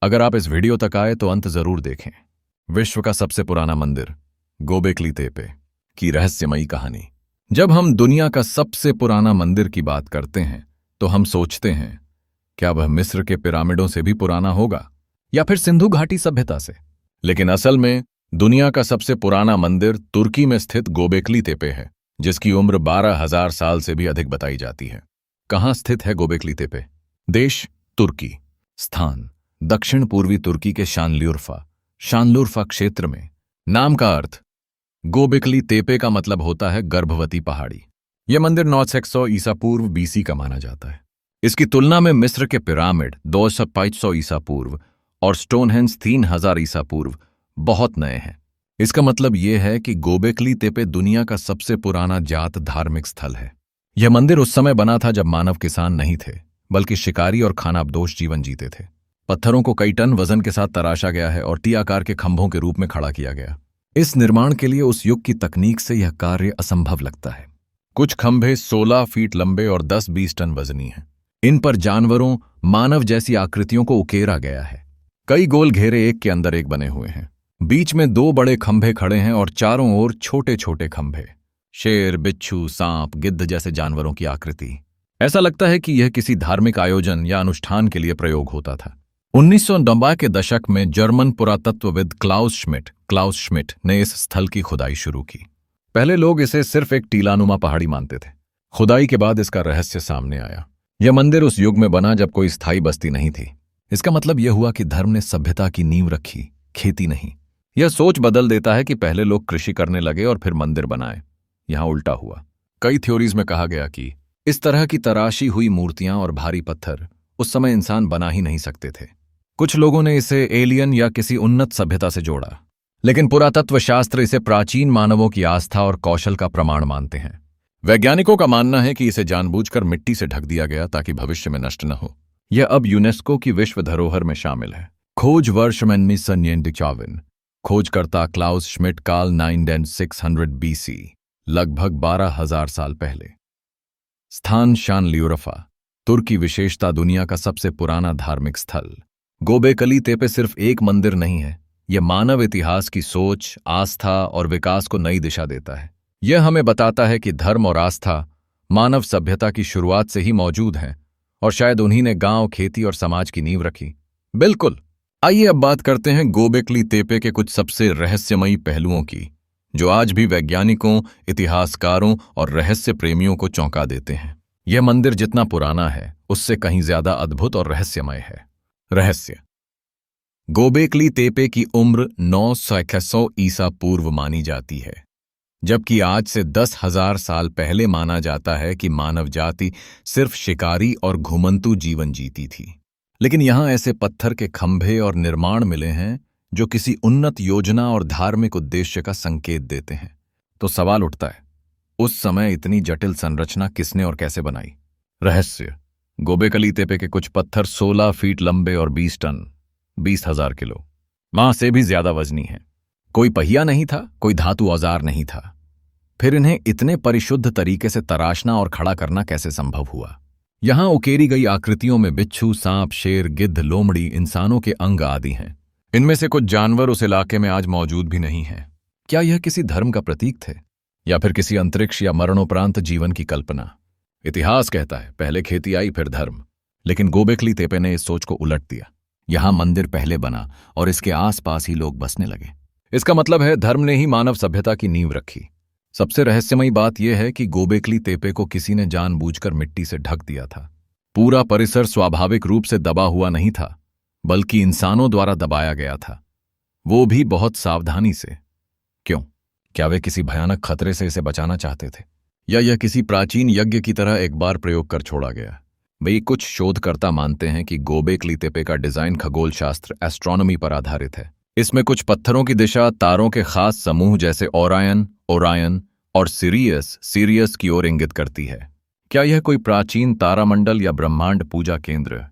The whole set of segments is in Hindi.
अगर आप इस वीडियो तक आए तो अंत जरूर देखें। विश्व का सबसे पुराना मंदिर गोबेकली तेपे की रहस्यमयी कहानी। जब हम दुनिया का सबसे पुराना मंदिर की बात करते हैं तो हम सोचते हैं, क्या वह मिस्र के पिरामिडों से भी पुराना होगा या फिर सिंधु घाटी सभ्यता से? लेकिन असल में दुनिया का सबसे पुराना मंदिर तुर्की में स्थित गोबेकली तेपे है, जिसकी उम्र 12,000 साल से भी अधिक बताई जाती है। कहाँ स्थित है गोबेकली तेपे? देश तुर्की, स्थान दक्षिण पूर्वी तुर्की के शानलुरफा क्षेत्र में। नाम का अर्थ गोबेकली तेपे का मतलब होता है गर्भवती पहाड़ी। यह मंदिर 900 ईसा पूर्व बीसी का माना जाता है। इसकी तुलना में मिस्र के पिरामिड 2500 ईसा पूर्व और स्टोनहेंज 3000 ईसा पूर्व बहुत नए हैं। इसका मतलब यह है कि गोबेकली तेपे दुनिया का सबसे पुराना जात धार्मिक स्थल है। यह मंदिर उस समय बना था जब मानव किसान नहीं थे, बल्कि शिकारी और खानाबदोश जीवन जीते थे। पत्थरों को कई टन वजन के साथ तराशा गया है और टी आकार के खंभों के रूप में खड़ा किया गया। इस निर्माण के लिए उस युग की तकनीक से यह कार्य असंभव लगता है। कुछ खंभे 16 फीट लंबे और 10-20 टन वजनी हैं। इन पर जानवरों, मानव जैसी आकृतियों को उकेरा गया है। कई गोल घेरे एक के अंदर एक बने हुए हैं। बीच में 2 बड़े खंभे खड़े हैं और चारों ओर छोटे छोटे खंभे। शेर, बिच्छू, सांप, गिद्ध जैसे जानवरों की आकृति। ऐसा लगता है कि यह किसी धार्मिक आयोजन या अनुष्ठान के लिए प्रयोग होता था। 1990 के दशक में जर्मन पुरातत्वविद क्लाउस श्मिट ने इस स्थल की खुदाई शुरू की। पहले लोग इसे सिर्फ एक टीलानुमा पहाड़ी मानते थे। खुदाई के बाद इसका रहस्य सामने आया। यह मंदिर उस युग में बना जब कोई स्थायी बस्ती नहीं थी। इसका मतलब यह हुआ कि धर्म ने सभ्यता की नींव रखी, खेती नहीं। यह सोच बदल देता है कि पहले लोग कृषि करने लगे और फिर मंदिर बनाए। यहां उल्टा हुआ। कई थ्योरीज में कहा गया कि इस तरह की तराशी हुई मूर्तियां और भारी पत्थर उस समय इंसान बना ही नहीं सकते थे। कुछ लोगों ने इसे एलियन या किसी उन्नत सभ्यता से जोड़ा, लेकिन पुरातत्व शास्त्र इसे प्राचीन मानवों की आस्था और कौशल का प्रमाण मानते हैं। वैज्ञानिकों का मानना है कि इसे जानबूझकर मिट्टी से ढक दिया गया ताकि भविष्य में नष्ट न हो। यह अब यूनेस्को की विश्व धरोहर में शामिल है। खोज वर्ष 1994। खोजकर्ता क्लाउस श्मिट काल 9600 BC, लगभग 12,000 साल पहले। स्थान शानलिउरफा, तुर्की। विशेषता दुनिया का सबसे पुराना धार्मिक स्थल। गोबेकली तेपे सिर्फ एक मंदिर नहीं है, यह मानव इतिहास की सोच, आस्था और विकास को नई दिशा देता है। यह हमें बताता है कि धर्म और आस्था मानव सभ्यता की शुरुआत से ही मौजूद हैं और शायद उन्हीं ने गांव, खेती और समाज की नींव रखी। बिल्कुल। आइए अब बात करते हैं गोबेकली तेपे के कुछ सबसे रहस्यमयी पहलुओं की, जो आज भी वैज्ञानिकों, इतिहासकारों और रहस्य प्रेमियों को चौंका देते हैं। यह मंदिर जितना पुराना है, उससे कहीं ज्यादा अद्भुत और रहस्यमय है। रहस्य। गोबेकली तेपे की उम्र 900 ईसा पूर्व मानी जाती है, जबकि आज से 10,000 साल पहले माना जाता है कि मानव जाति सिर्फ शिकारी और घुमंतू जीवन जीती थी। लेकिन यहां ऐसे पत्थर के खंभे और निर्माण मिले हैं जो किसी उन्नत योजना और धार्मिक उद्देश्य का संकेत देते हैं। तो सवाल उठता है, उस समय इतनी जटिल संरचना किसने और कैसे बनाई? रहस्य। गोबेकली तेपे के कुछ पत्थर 16 फीट लंबे और 20 टन 20,000 किलो मां से भी ज्यादा वजनी हैं। कोई पहिया नहीं था, कोई धातु औजार नहीं था। फिर इन्हें इतने परिशुद्ध तरीके से तराशना और खड़ा करना कैसे संभव हुआ? यहां उकेरी गई आकृतियों में बिच्छू, सांप, शेर, गिद्ध, लोमड़ी, इंसानों के अंग आदि हैं। इनमें से कुछ जानवर उस इलाके में आज मौजूद भी नहीं हैं। क्या यह किसी धर्म का प्रतीक थे या फिर किसी अंतरिक्ष या मरणोपरांत जीवन की कल्पना? इतिहास कहता है पहले खेती आई फिर धर्म, लेकिन गोबेकली तेपे ने इस सोच को उलट दिया। यहां मंदिर पहले बना और इसके आसपास ही लोग बसने लगे। इसका मतलब है धर्म ने ही मानव सभ्यता की नींव रखी। सबसे रहस्यमयी बात यह है कि गोबेकली तेपे को किसी ने जानबूझकर मिट्टी से ढक दिया था। पूरा परिसर स्वाभाविक रूप से दबा हुआ नहीं था, बल्कि इंसानों द्वारा दबाया गया था, वो भी बहुत सावधानी से। क्यों? क्या वे किसी भयानक खतरे से इसे बचाना चाहते थे, या यह किसी प्राचीन यज्ञ की तरह एक बार प्रयोग कर छोड़ा गया? भाई, कुछ शोधकर्ता मानते हैं कि गोबेकली तेपे का डिजाइन खगोल शास्त्र, एस्ट्रोनॉमी पर आधारित है। इसमें कुछ पत्थरों की दिशा तारों के खास समूह जैसे ओरायन और सीरियस की ओर इंगित करती है। क्या यह कोई प्राचीन तारामंडल या ब्रह्मांड पूजा केंद्र?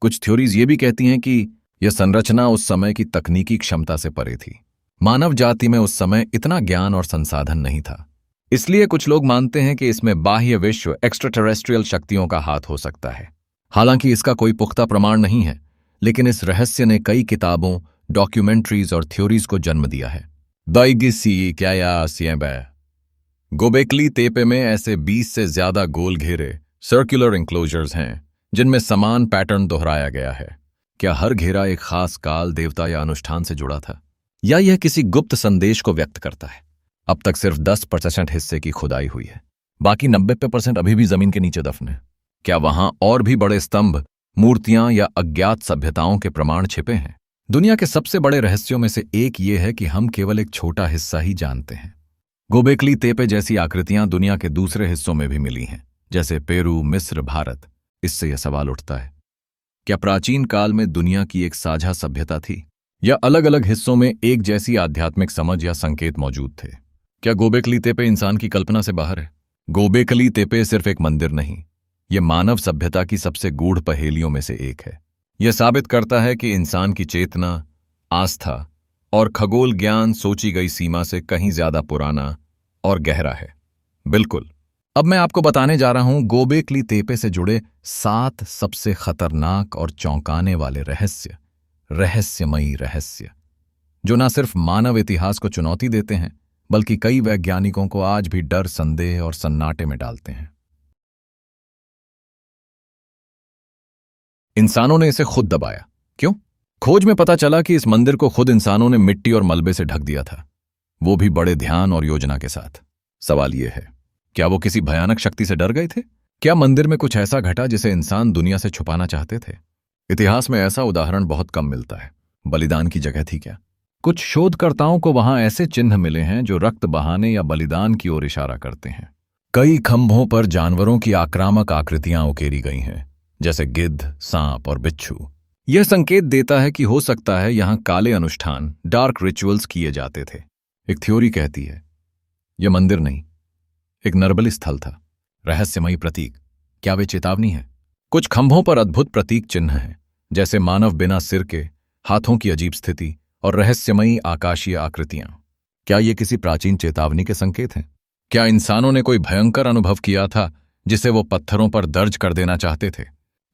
कुछ थ्योरीज ये भी कहती हैं कि यह संरचना उस समय की तकनीकी क्षमता से परे थी। मानव जाति में उस समय इतना ज्ञान और संसाधन नहीं था। इसलिए कुछ लोग मानते हैं कि इसमें बाह्य विश्व, एक्स्ट्राटेरेस्ट्रियल शक्तियों का हाथ हो सकता है। हालांकि इसका कोई पुख्ता प्रमाण नहीं है, लेकिन इस रहस्य ने कई किताबों, डॉक्यूमेंट्रीज और थ्योरीज को जन्म दिया है। दाइगिसी क्या या सिएबे गोबेकली तेपे में ऐसे 20 से ज्यादा गोल घेरे सर्कुलर इंक्लोजर्स हैं जिनमें समान पैटर्न दोहराया गया है। क्या हर घेरा एक खास काल, देवता या अनुष्ठान से जुड़ा था, या यह किसी गुप्त संदेश को व्यक्त करता है? अब तक सिर्फ 10% हिस्से की खुदाई हुई है, बाकी 90% अभी भी जमीन के नीचे दफन है। क्या वहां और भी बड़े स्तंभ, मूर्तियां या अज्ञात सभ्यताओं के प्रमाण छिपे हैं? दुनिया के सबसे बड़े रहस्यों में से एक ये है कि हम केवल एक छोटा हिस्सा ही जानते हैं। गोबेकली तेपे जैसी आकृतियां दुनिया के दूसरे हिस्सों में भी मिली हैं, जैसे पेरू, मिस्र, भारत। इससे यह सवाल उठता है, क्या प्राचीन काल में दुनिया की एक साझा सभ्यता थी, या अलग अलग हिस्सों में एक जैसी आध्यात्मिक समझ या संकेत मौजूद थे? क्या गोबेकली तेपे इंसान की कल्पना से बाहर है? गोबेकली तेपे सिर्फ एक मंदिर नहीं, यह मानव सभ्यता की सबसे गूढ़ पहेलियों में से एक है। यह साबित करता है कि इंसान की चेतना, आस्था और खगोल ज्ञान सोची गई सीमा से कहीं ज्यादा पुराना और गहरा है। बिल्कुल। अब मैं आपको बताने जा रहा हूं गोबेकली तेपे से जुड़े 7 सबसे खतरनाक और चौंकाने वाले रहस्यमयी रहस्य, जो न सिर्फ मानव इतिहास को चुनौती देते हैं, बल्कि कई वैज्ञानिकों को आज भी डर, संदेह और सन्नाटे में डालते हैं। इंसानों ने इसे खुद दबाया। क्यों? खोज में पता चला कि इस मंदिर को खुद इंसानों ने मिट्टी और मलबे से ढक दिया था, वो भी बड़े ध्यान और योजना के साथ। सवाल यह है, क्या वो किसी भयानक शक्ति से डर गए थे? क्या मंदिर में कुछ ऐसा घटा जिसे इंसान दुनिया से छुपाना चाहते थे? इतिहास में ऐसा उदाहरण बहुत कम मिलता है। बलिदान की जगह थी क्या? कुछ शोधकर्ताओं को वहां ऐसे चिन्ह मिले हैं जो रक्त बहाने या बलिदान की ओर इशारा करते हैं। कई खंभों पर जानवरों की आक्रामक आकृतियां उकेरी गई हैं, जैसे गिद्ध, सांप और बिच्छू। यह संकेत देता है कि हो सकता है यहां काले अनुष्ठान, डार्क रिचुअल्स किए जाते थे। एक थ्योरी कहती है यह मंदिर नहीं, एक नरबली स्थल था। रहस्यमयी प्रतीक, क्या वे चेतावनी है? कुछ खंभों पर अद्भुत प्रतीक चिन्ह हैं, जैसे मानव बिना सिर के, हाथों की अजीब स्थिति और रहस्यमयी आकाशीय आकृतियां। क्या ये किसी प्राचीन चेतावनी के संकेत हैं? क्या इंसानों ने कोई भयंकर अनुभव किया था जिसे वो पत्थरों पर दर्ज कर देना चाहते थे?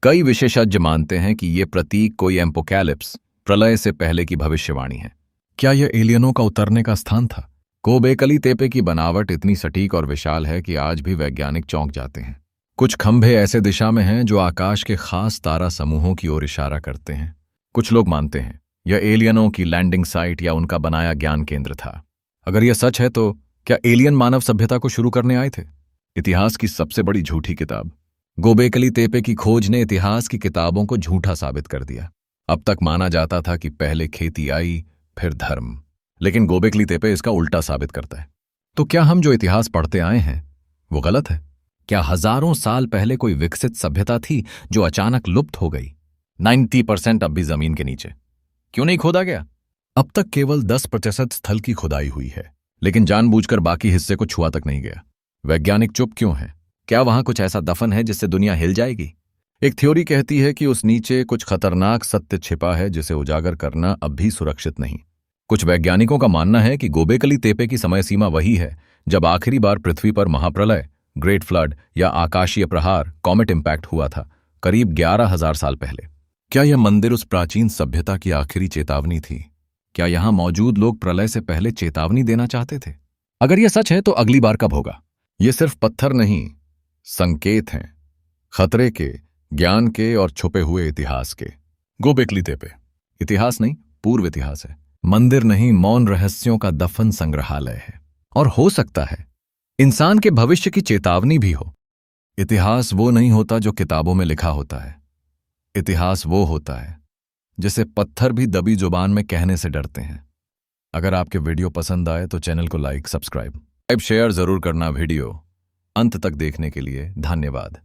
कई विशेषज्ञ मानते हैं कि ये प्रतीक कोई एपोकैलिप्स, प्रलय से पहले की भविष्यवाणी है। क्या यह एलियनों का उतरने का स्थान था? गोबेकली तेपे की बनावट इतनी सटीक और विशाल है कि आज भी वैज्ञानिक चौंक जाते हैं। कुछ खंभे ऐसे दिशा में हैं जो आकाश के खास तारा समूहों की ओर इशारा करते हैं। कुछ लोग मानते हैं यह एलियनों की लैंडिंग साइट या उनका बनाया ज्ञान केंद्र था। अगर यह सच है तो क्या एलियन मानव सभ्यता को शुरू करने आए थे? इतिहास की सबसे बड़ी झूठी किताब। गोबेकली तेपे की खोज ने इतिहास की किताबों को झूठा साबित कर दिया। अब तक माना जाता था कि पहले खेती आई, फिर धर्म, लेकिन गोबेकली तेपे इसका उल्टा साबित करता है। तो क्या हम जो इतिहास पढ़ते आए हैं वो गलत है? क्या हजारों साल पहले कोई विकसित सभ्यता थी जो अचानक लुप्त हो गई? 90% अब भी जमीन के नीचे। क्यों नहीं खोदा गया? अब तक केवल 10% स्थल की खुदाई हुई है, लेकिन जानबूझकर बाकी हिस्से को छुआ तक नहीं गया। वैज्ञानिक चुप क्यों हैं? क्या वहां कुछ ऐसा दफन है जिससे दुनिया हिल जाएगी? एक थ्योरी कहती है कि उस नीचे कुछ खतरनाक सत्य छिपा है जिसे उजागर करना अब भी सुरक्षित नहीं। कुछ वैज्ञानिकों का मानना है कि गोबेकली तेपे की समय सीमा वही है जब आखिरी बार पृथ्वी पर महाप्रलय, ग्रेट फ्लड या आकाशीय प्रहार, कॉमेट इंपैक्ट हुआ था, करीब 11,000 साल पहले। क्या यह मंदिर उस प्राचीन सभ्यता की आखिरी चेतावनी थी? क्या यहां मौजूद लोग प्रलय से पहले चेतावनी देना चाहते थे? अगर यह सच है तो अगली बार कब होगा? ये सिर्फ पत्थर नहीं, संकेत हैं, खतरे के, ज्ञान के और छुपे हुए इतिहास के। गोबेकली तेपे इतिहास नहीं, पूर्व इतिहास है। मंदिर नहीं, मौन रहस्यों का दफन संग्रहालय है। और हो सकता है इंसान के भविष्य की चेतावनी भी हो। इतिहास वो नहीं होता जो किताबों में लिखा होता है। इतिहास वो होता है जिसे पत्थर भी दबी जुबान में कहने से डरते हैं। अगर आपके वीडियो पसंद आए तो चैनल को लाइक, सब्सक्राइब, शेयर जरूर करना। वीडियो अंत तक देखने के लिए धन्यवाद।